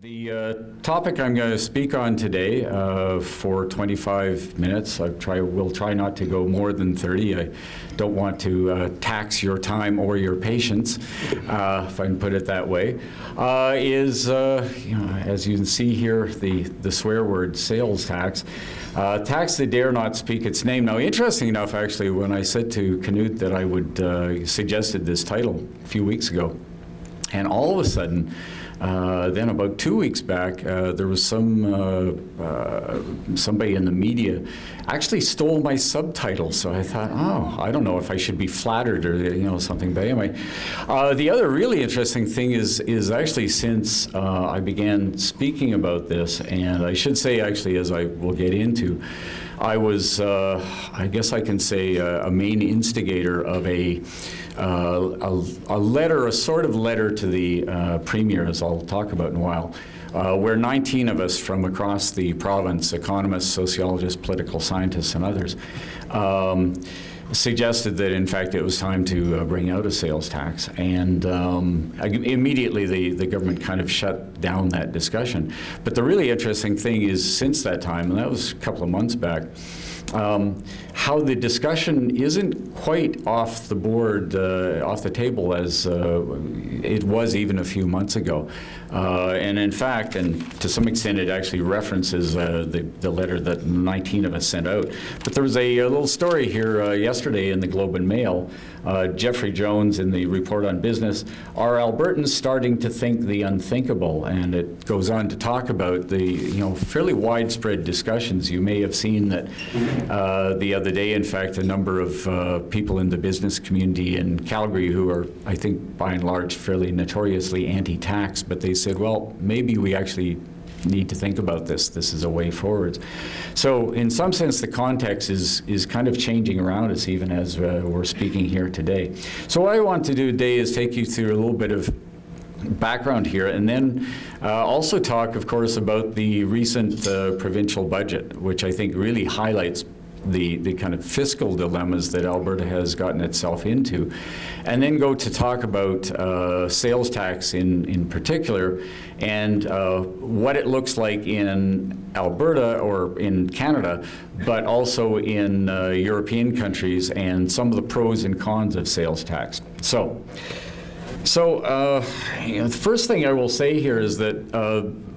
The topic I'm going to speak on today for 25 minutes, will try not to go more than 30. I don't want to tax your time or your patience, if I can put it that way, is, as you can see here, the swear word, sales tax. Tax that dare not speak its name. Now, interesting enough, actually, when I said to Knut that I would suggested this title a few weeks ago, and all of a sudden, then about 2 weeks back, there was somebody in the media actually stole my subtitle. So I thought, oh, I don't know if I should be flattered or something. But anyway, the other really interesting thing is actually since I began speaking about this, and I should say actually, as I will get into, I was, I guess I can say, a main instigator of a letter, a sort of letter to the Premier, as I'll talk about in a while, where 19 of us from across the province, economists, sociologists, political scientists, and others, suggested that, in fact, it was time to bring out a sales tax. And immediately the government kind of shut down that discussion. But the really interesting thing is, since that time, and that was a couple of months back, how the discussion isn't quite off the board, off the table as it was even a few months ago. And in fact, and to some extent, it actually references the letter that 19 of us sent out. But there was a little story here yesterday in the Globe and Mail. Jeffrey Jones in the Report on Business, "Are Albertans starting to think the unthinkable?" And it goes on to talk about the fairly widespread discussions. You may have seen that the other day, in fact, a number of people in the business community in Calgary who are, I think, by and large, fairly notoriously anti-tax, but they said, well, maybe we actually need to think about this. This is a way forward. So in some sense, the context is kind of changing around us, even as we're speaking here today. So what I want to do today is take you through a little bit of background here, and then also talk, of course, about the recent provincial budget, which I think really highlights the kind of fiscal dilemmas that Alberta has gotten itself into, and then go to talk about sales tax in particular, and what it looks like in Alberta or in Canada, but also in European countries, and some of the pros and cons of sales tax. So the first thing I will say here is that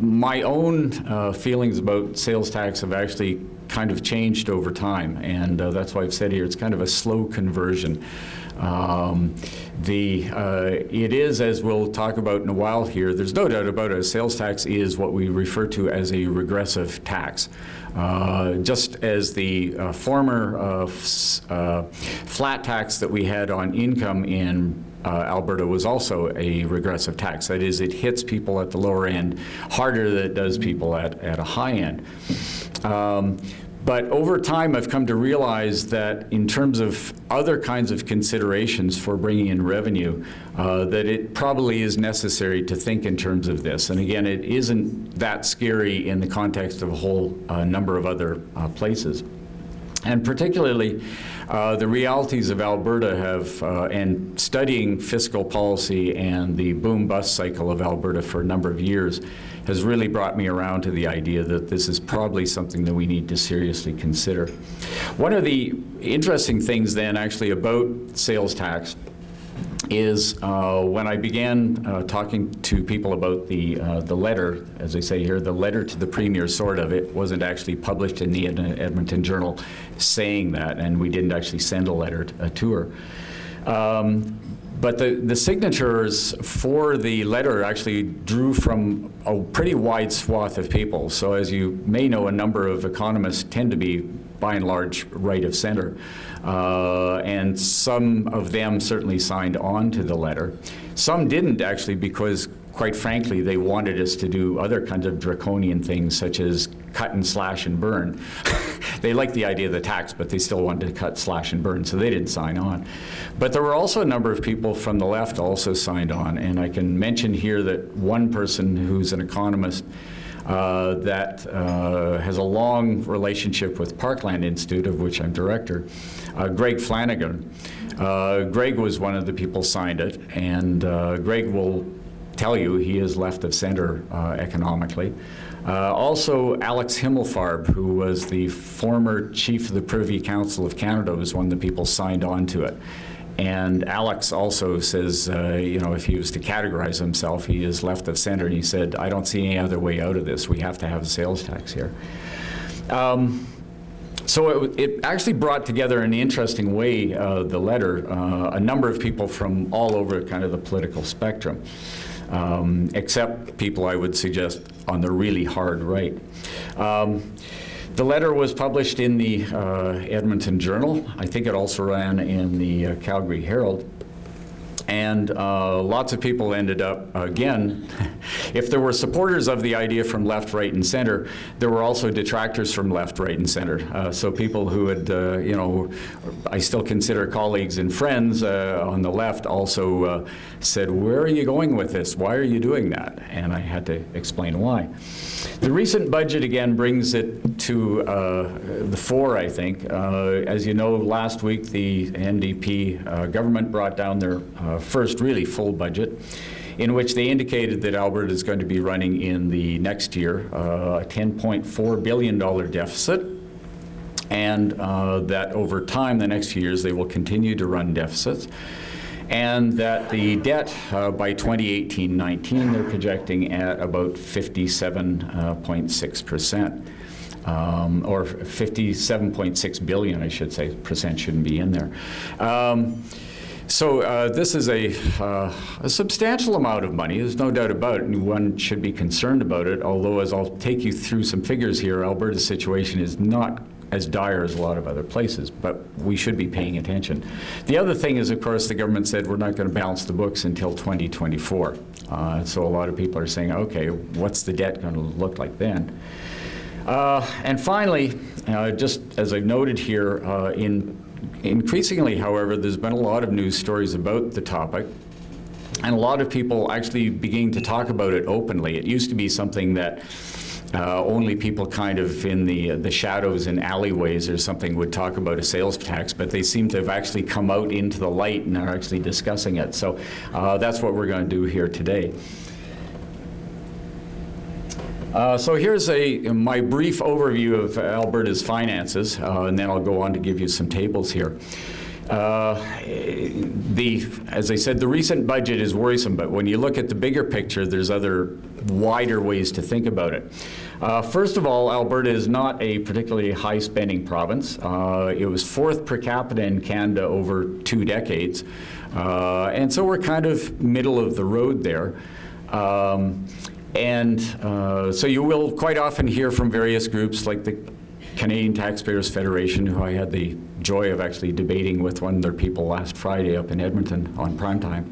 my own feelings about sales tax have actually kind of changed over time, and that's why I've said here it's kind of a slow conversion. It is, as we'll talk about in a while here, there's no doubt about it, sales tax is what we refer to as a regressive tax. Just as the former flat tax that we had on income in Alberta was also a regressive tax. That is, it hits people at the lower end harder than it does people at a high end. But over time, I've come to realize that in terms of other kinds of considerations for bringing in revenue, that it probably is necessary to think in terms of this. And again, it isn't that scary in the context of a whole number of other places. And particularly, the realities of Alberta have, and studying fiscal policy and the boom-bust cycle of Alberta for a number of years, has really brought me around to the idea that this is probably something that we need to seriously consider. One of the interesting things then actually about sales tax is when I began talking to people about the letter, as I say here, the letter to the Premier, sort of. It wasn't actually published in the Edmonton Journal saying that, and we didn't actually send a letter to her. But the signatures for the letter actually drew from a pretty wide swath of people. So as you may know, a number of economists tend to be, by and large, right of center. And some of them certainly signed on to the letter. Some didn't, actually, because, quite frankly, they wanted us to do other kinds of draconian things, such as cut and slash and burn. They liked the idea of the tax, but they still wanted to cut, slash, and burn, so they didn't sign on. But there were also a number of people from the left also signed on, and I can mention here that one person who's an economist that has a long relationship with Parkland Institute, of which I'm director, Greg Flanagan. Greg was one of the people signed it, and Greg will tell you he is left of center economically. Also, Alex Himmelfarb, who was the former chief of the Privy Council of Canada, was one of the people signed on to it. And Alex also says, if he was to categorize himself, he is left of center. He said, I don't see any other way out of this. We have to have a sales tax here. So it actually brought together in an interesting way, the letter, a number of people from all over kind of the political spectrum, except people I would suggest on the really hard right. The letter was published in the Edmonton Journal. I think it also ran in the Calgary Herald. And lots of people ended up, again, if there were supporters of the idea from left, right, and center, there were also detractors from left, right, and center. So people who had, I still consider colleagues and friends on the left also said, where are you going with this? Why are you doing that? And I had to explain why. The recent budget, again, brings it to the fore, I think. As you know, last week the NDP government brought down their first really full budget, in which they indicated that Alberta is going to be running in the next year a $10.4 billion deficit, and that over time, the next few years, they will continue to run deficits. And that the debt by 2018-19, they're projecting at about 57.6%, or 57.6 billion, I should say. Percent shouldn't be in there. So this is a substantial amount of money. There's no doubt about it, and one should be concerned about it. Although, as I'll take you through some figures here, Alberta's situation is not as dire as a lot of other places, but we should be paying attention. The other thing is, of course, the government said we're not going to balance the books until 2024. So a lot of people are saying, okay, what's the debt going to look like then? And finally, just as I've noted here, increasingly, however, there's been a lot of news stories about the topic, and a lot of people actually beginning to talk about it openly. It used to be something that only people kind of in the shadows and alleyways or something would talk about a sales tax, but they seem to have actually come out into the light and are actually discussing it. So that's what we're going to do here today. So here's my brief overview of Alberta's finances, and then I'll go on to give you some tables here. As I said, the recent budget is worrisome, but when you look at the bigger picture, there's other wider ways to think about it. First of all, Alberta is not a particularly high-spending province. It was fourth per capita in Canada over 2 decades, and so we're kind of middle of the road there. So you will quite often hear from various groups like the Canadian Taxpayers Federation, who I had the joy of actually debating with one of their people last Friday up in Edmonton on primetime.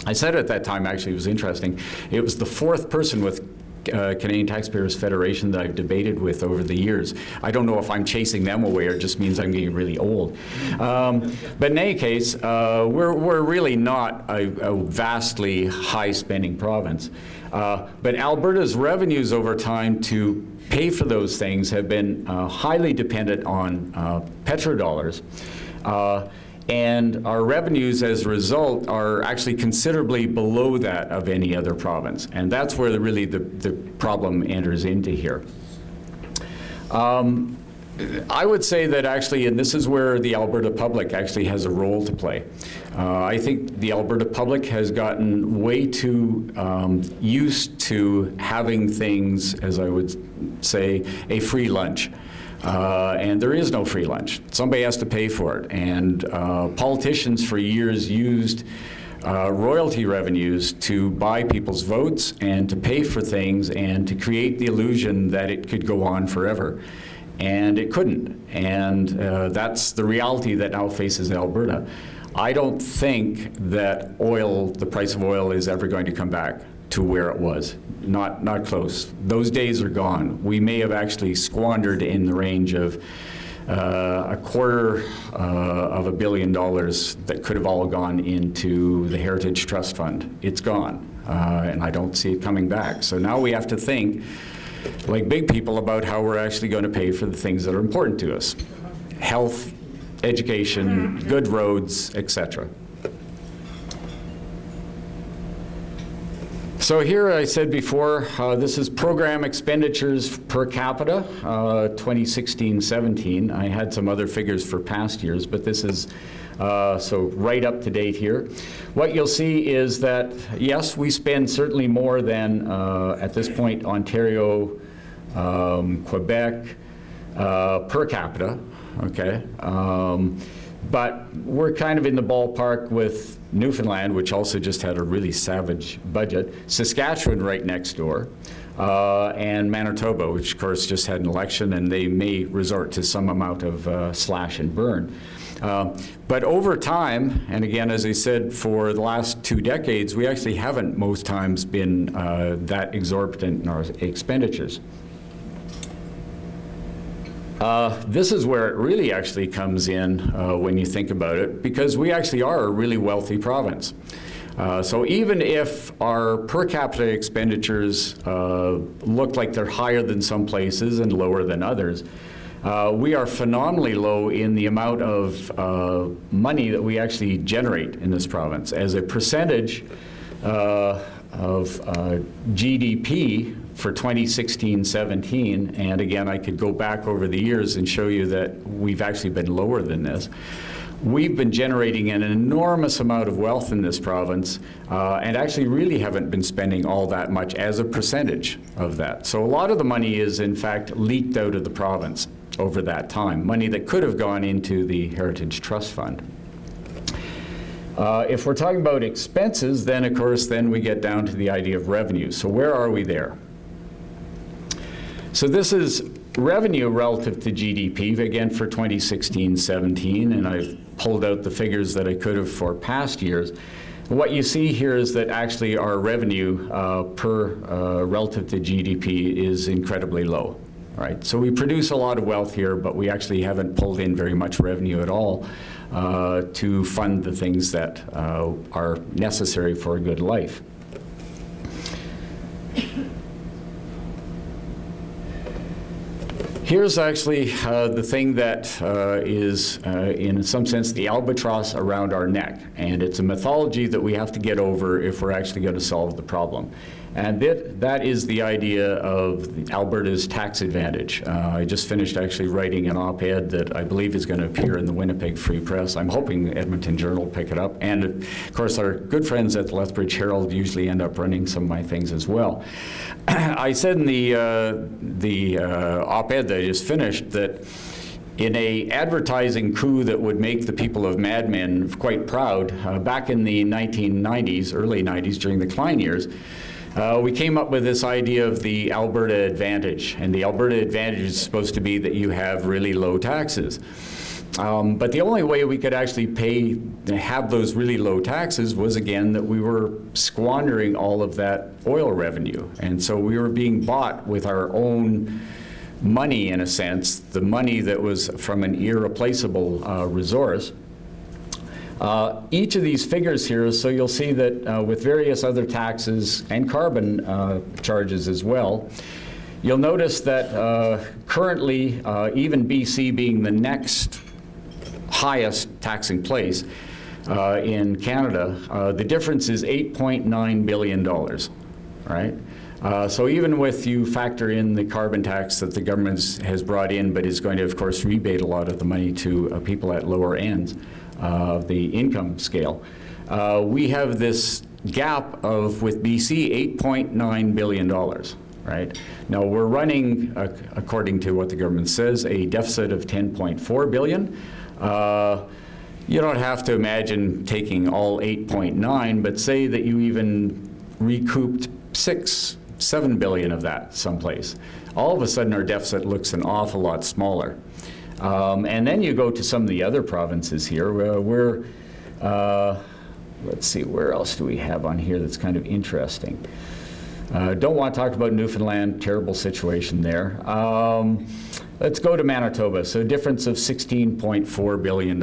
I said at that time, actually, it was interesting, it was the fourth person with Canadian Taxpayers Federation that I've debated with over the years. I don't know if I'm chasing them away or it just means I'm getting really old. But in any case, we're really not a vastly high-spending province. But Alberta's revenues over time to pay for those things have been highly dependent on petrodollars. And our revenues, as a result, are actually considerably below that of any other province. And that's where really the problem enters into here. I would say that actually, and this is where the Alberta public actually has a role to play. I think the Alberta public has gotten way too used to having things, as I would say, a free lunch. And there is no free lunch. Somebody has to pay for it. And politicians for years used royalty revenues to buy people's votes and to pay for things and to create the illusion that it could go on forever. And it couldn't. And that's the reality that now faces Alberta. I don't think that oil, the price of oil, is ever going to come back to where it was. Not close. Those days are gone. We may have actually squandered in the range of $250 million that could have all gone into the Heritage Trust Fund. It's gone, and I don't see it coming back. So now we have to think like big people about how we're actually going to pay for the things that are important to us. Health, education, good roads, etc. So here I said before, this is program expenditures per capita, 2016-17. I had some other figures for past years, but this is so right up to date here. What you'll see is that, yes, we spend certainly more than, at this point, Ontario, Quebec, per capita, okay? But we're kind of in the ballpark with Newfoundland, which also just had a really savage budget, Saskatchewan right next door, and Manitoba, which of course just had an election, and they may resort to some amount of slash and burn. But over time, and again, as I said, for the last 2 decades, we actually haven't most times been that exorbitant in our expenditures. This is where it really actually comes in when you think about it, because we actually are a really wealthy province. So even if our per capita expenditures look like they're higher than some places and lower than others, we are phenomenally low in the amount of money that we actually generate in this province. As a percentage of GDP for 2016-17, and again, I could go back over the years and show you that we've actually been lower than this. We've been generating an enormous amount of wealth in this province, and actually really haven't been spending all that much as a percentage of that. So a lot of the money is, in fact, leaked out of the province over that time, money that could have gone into the Heritage Trust Fund. If we're talking about expenses, then of course, then we get down to the idea of revenue. So where are we there? So this is revenue relative to GDP, again for 2016-17, and I've pulled out the figures that I could have for past years. What you see here is that actually our revenue relative to GDP is incredibly low. Right? So we produce a lot of wealth here, but we actually haven't pulled in very much revenue at all to fund the things that are necessary for a good life. Here's actually the thing that is, in some sense, the albatross around our neck. And it's a mythology that we have to get over if we're actually going to solve the problem. And that is the idea of Alberta's tax advantage. I just finished actually writing an op-ed that I believe is going to appear in the Winnipeg Free Press. I'm hoping Edmonton Journal will pick it up. And of course, our good friends at the Lethbridge Herald usually end up running some of my things as well. I said in the op-ed that I just finished that in a advertising coup that would make the people of Mad Men quite proud, back in the 1990s, early 90s, during the Klein years, we came up with this idea of the Alberta Advantage. And the Alberta Advantage is supposed to be that you have really low taxes. But the only way we could actually have those really low taxes was, again, that we were squandering all of that oil revenue. And so we were being bought with our own money, in a sense, the money that was from an irreplaceable resource. Each of these figures here, so you'll see that with various other taxes and carbon charges as well, you'll notice that currently, even BC being the next highest taxing place in Canada, the difference is $8.9 billion, right? So even with you factor in the carbon tax that the government has brought in, but is going to, of course, rebate a lot of the money to people at lower ends of the income scale, we have this gap of, with BC, $8.9 billion, right? Now we're running, according to what the government says, a deficit of $10.4 billion. You don't have to imagine taking all 8.9, but say that you even recouped 6-7 billion of that someplace. All of a sudden our deficit looks an awful lot smaller. And then you go to some of the other provinces here where let's see, where else do we have on here that's kind of interesting? Don't want to talk about Newfoundland, terrible situation there. Let's go to Manitoba. So a difference of $16.4 billion,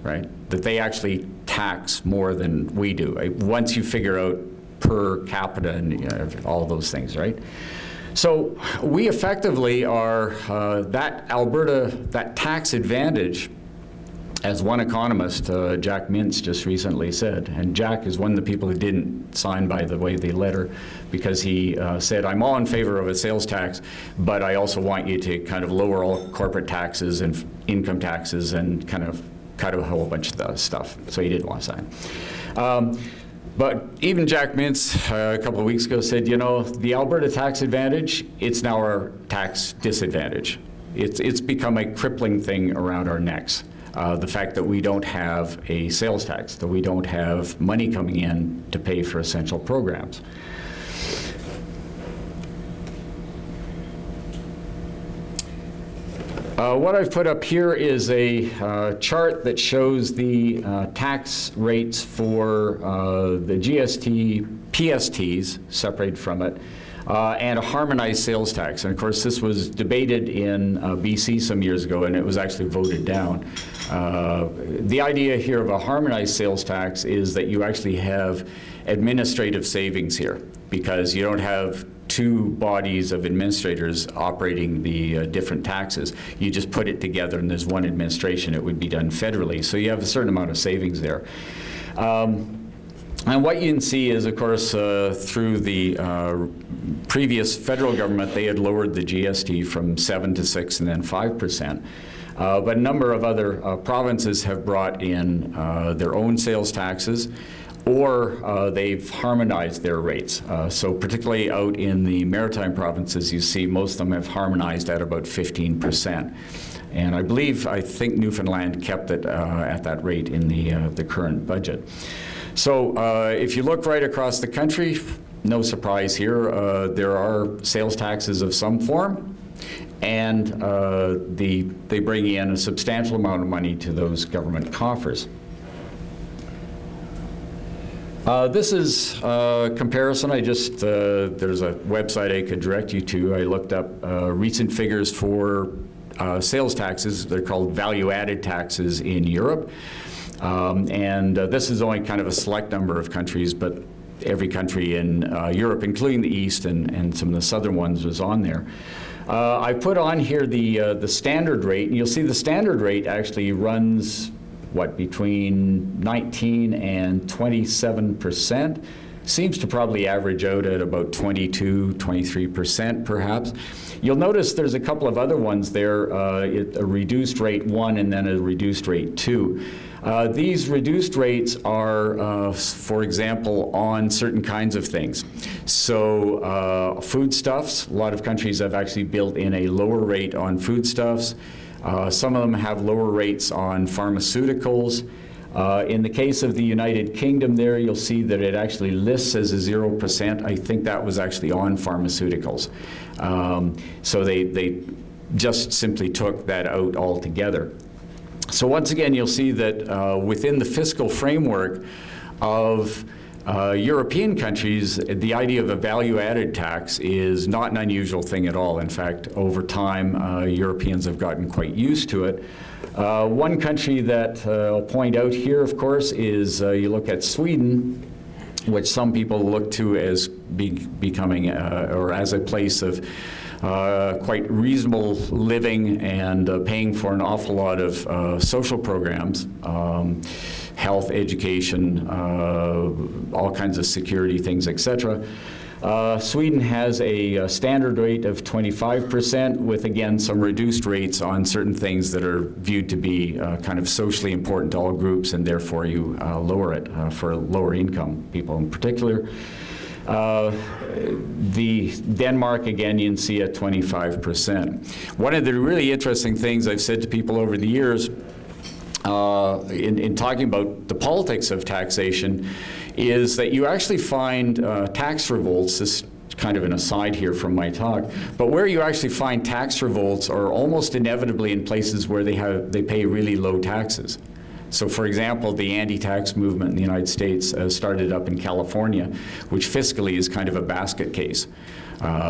right? That they actually tax more than we do. Once you figure out per capita and all those things, right? So we effectively are, that Alberta, that tax advantage as one economist, Jack Mintz, just recently said, and Jack is one of the people who didn't sign, by the way, the letter, because he said, I'm all in favor of a sales tax, but I also want you to kind of lower all corporate taxes and income taxes and kind of cut a whole bunch of the stuff. So he didn't want to sign. But even Jack Mintz a couple of weeks ago said, you know, the Alberta tax advantage, it's now our tax disadvantage. It's become a crippling thing around our necks. The fact that we don't have a sales tax, that we don't have money coming in to pay for essential programs. What I've put up here is a chart that shows the tax rates for the GST, PSTs, separated from it, and a harmonized sales tax. And of course, this was debated in BC some years ago, and it was actually voted down. The idea here of a harmonized sales tax is that you actually have administrative savings here, because you don't have two bodies of administrators operating the different taxes. You just put it together and there's one administration. It would be done federally. So you have a certain amount of savings there. And what you can see is, of course, through the previous federal government, they had lowered the GST from 7 to 6 and then 5%. But a number of other provinces have brought in their own sales taxes, or they've harmonized their rates. So particularly out in the maritime provinces, you see most of them have harmonized at about 15%. And I think Newfoundland kept it at that rate in the current budget. So if you look right across the country, no surprise here, there are sales taxes of some form, and they bring in a substantial amount of money to those government coffers. This is a comparison. There's a website I could direct you to. I looked up recent figures for sales taxes. They're called value-added taxes in Europe. And this is only kind of a select number of countries, but every country in Europe, including the East and some of the southern ones, was on there. I put on here the standard rate, and you'll see the standard rate actually runs between 19 and 27%. Seems to probably average out at about 22, 23% perhaps. You'll notice there's a couple of other ones there, a reduced rate 1 and then a reduced rate 2. These reduced rates are, for example, on certain kinds of things. So foodstuffs, a lot of countries have actually built in a lower rate on foodstuffs. Some of them have lower rates on pharmaceuticals. In the case of the United Kingdom there, you'll see that it actually lists as a 0%. I think that was actually on pharmaceuticals. So they just simply took that out altogether. So once again, you'll see that within the fiscal framework of European countries, the idea of a value-added tax is not an unusual thing at all. In fact, over time, Europeans have gotten quite used to it. One country that I'll point out here, of course, is you look at Sweden, which some people look to as becoming or as a place of quite reasonable living and paying for an awful lot of social programs, health, education, all kinds of security things, etc. Sweden has a standard rate of 25% with, again, some reduced rates on certain things that are viewed to be kind of socially important to all groups, and therefore you lower it for lower income people in particular. The Denmark, again, you can see at 25%. One of the really interesting things I've said to people over the years in talking about the politics of taxation is that you actually find tax revolts, this is kind of an aside here from my talk, but where you actually find tax revolts are almost inevitably in places where they pay really low taxes. So for example, the anti-tax movement in the United States started up in California, which fiscally is kind of a basket case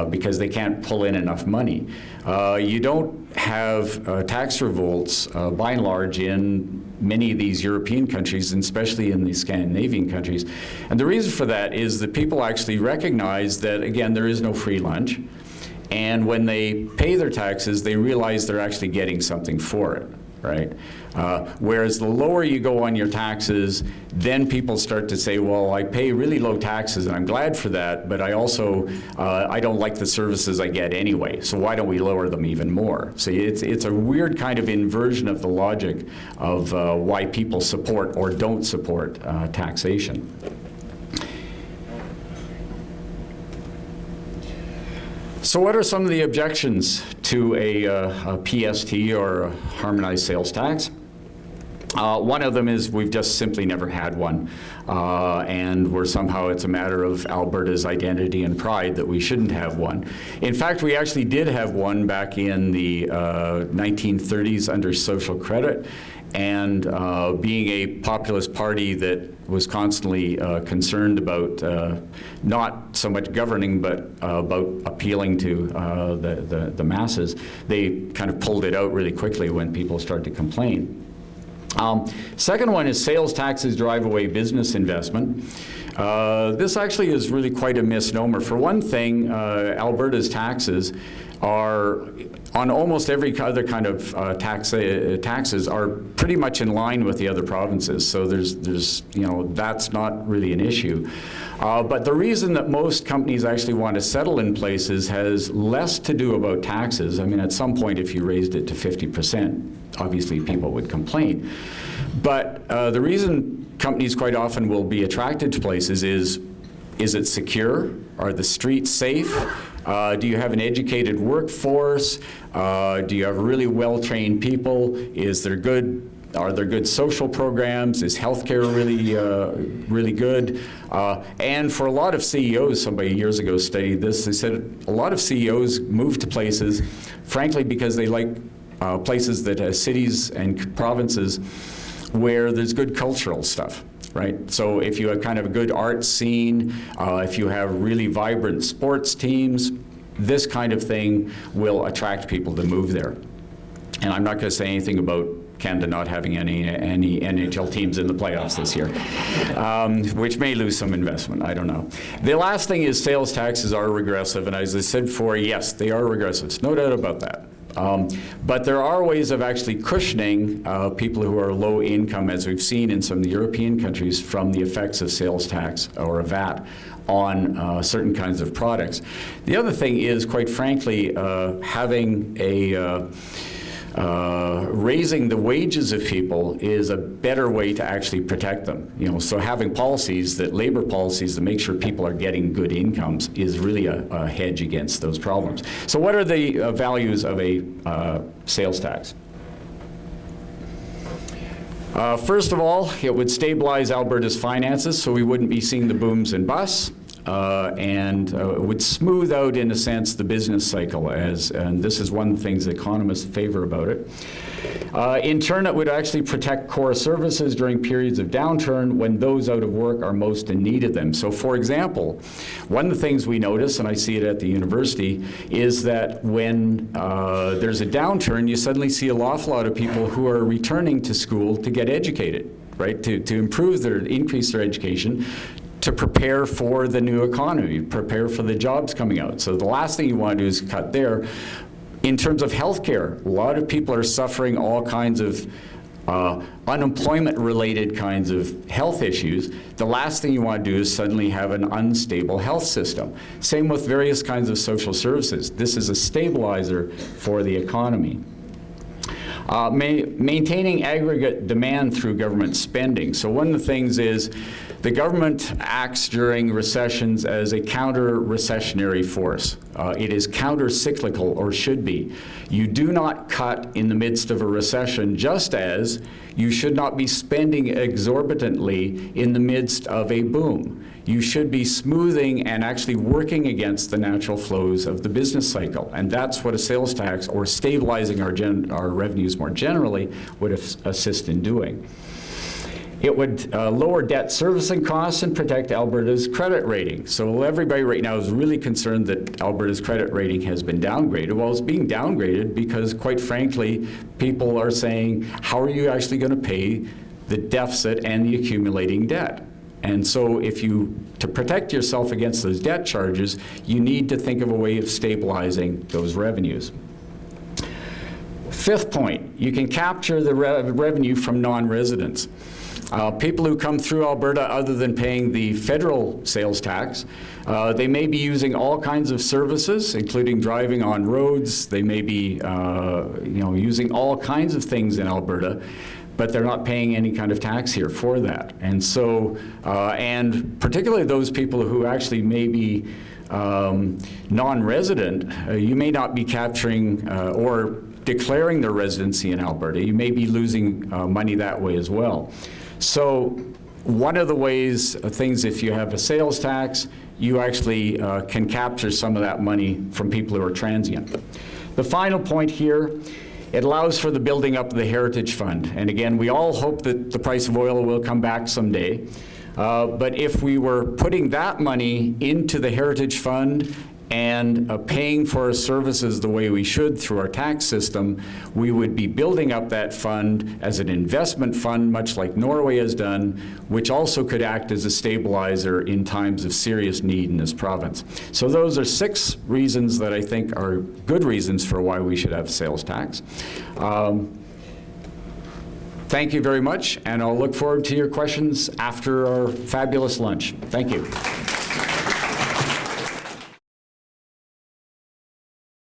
because they can't pull in enough money. You don't have tax revolts by and large in many of these European countries, and especially in the Scandinavian countries. And the reason for that is that people actually recognize that, again, there is no free lunch. And when they pay their taxes, they realize they're actually getting something for it. right? Whereas the lower you go on your taxes, then people start to say, well, I pay really low taxes and I'm glad for that, but I also, I don't like the services I get anyway, so why don't we lower them even more? So it's a weird kind of inversion of the logic of why people support or don't support taxation. So what are some of the objections to a PST or a harmonized sales tax? One of them is we've just simply never had one, and somehow it's a matter of Alberta's identity and pride that we shouldn't have one. In fact, we actually did have one back in the 1930s under social credit, and being a populist party that was constantly concerned about not so much governing, but about appealing to the masses, they kind of pulled it out really quickly when people started to complain. Second one is sales taxes drive away business investment. This actually is really quite a misnomer. For one thing, Alberta's taxes are, on almost every other kind of taxes, are pretty much in line with the other provinces. So there's that's not really an issue. But the reason that most companies actually want to settle in places has less to do about taxes. I mean, at some point, if you raised it to 50%, obviously people would complain. But the reason companies quite often will be attracted to places is it secure? Are the streets safe? Do you have an educated workforce? Do you have really well-trained people? Are there good social programs? Is healthcare really good? And for a lot of CEOs, somebody years ago studied this, they said a lot of CEOs move to places, frankly, because they like places that cities and provinces where there's good cultural stuff. Right? So if you have kind of a good art scene, if you have really vibrant sports teams, this kind of thing will attract people to move there. And I'm not going to say anything about Canada not having any NHL teams in the playoffs this year, which may lose some investment, I don't know. The last thing is sales taxes are regressive, and as I said before, yes, they are regressive, no doubt about that. But there are ways of actually cushioning people who are low income, as we've seen in some of the European countries, from the effects of sales tax or a VAT on certain kinds of products. The other thing is, quite frankly, having a raising the wages of people is a better way to actually protect them. So having policies, labor policies that make sure people are getting good incomes is really a hedge against those problems. So what are the values of a sales tax? First of all, it would stabilize Alberta's finances, so we wouldn't be seeing the booms and busts. And it would smooth out, in a sense, the business cycle, and this is one of the things economists favor about it. In turn, it would actually protect core services during periods of downturn when those out of work are most in need of them. So, for example, one of the things we notice, and I see it at the university, is that when there's a downturn, you suddenly see a awful lot of people who are returning to school to get educated, right, to increase their education, to prepare for the new economy, prepare for the jobs coming out. So the last thing you want to do is cut there. In terms of healthcare, a lot of people are suffering all kinds of unemployment-related kinds of health issues. The last thing you want to do is suddenly have an unstable health system. Same with various kinds of social services. This is a stabilizer for the economy. Maintaining aggregate demand through government spending. So one of the things is the government acts during recessions as a counter-recessionary force. It is counter-cyclical, or should be. You do not cut in the midst of a recession, just as you should not be spending exorbitantly in the midst of a boom. You should be smoothing and actually working against the natural flows of the business cycle. And that's what a sales tax, or stabilizing our revenues more generally, would assist in doing. It would lower debt servicing costs and protect Alberta's credit rating. So everybody right now is really concerned that Alberta's credit rating has been downgraded. Well, it's being downgraded because, quite frankly, people are saying, how are you actually going to pay the deficit and the accumulating debt? And so to protect yourself against those debt charges, you need to think of a way of stabilizing those revenues. Fifth point, you can capture the revenue from non-residents. People who come through Alberta other than paying the federal sales tax, they may be using all kinds of services, including driving on roads. They may be using all kinds of things in Alberta, but they're not paying any kind of tax here for that. And so, and particularly those people who actually may be non-resident, you may not be capturing or declaring their residency in Alberta. You may be losing money that way as well. So one of the things if you have a sales tax, you actually can capture some of that money from people who are transient. The final point here, it allows for the building up of the Heritage Fund. And again, we all hope that the price of oil will come back someday. But if we were putting that money into the Heritage Fund and paying for our services the way we should through our tax system, we would be building up that fund as an investment fund, much like Norway has done, which also could act as a stabilizer in times of serious need in this province. So those are 6 reasons that I think are good reasons for why we should have a sales tax. Thank you very much, and I'll look forward to your questions after our fabulous lunch. Thank you.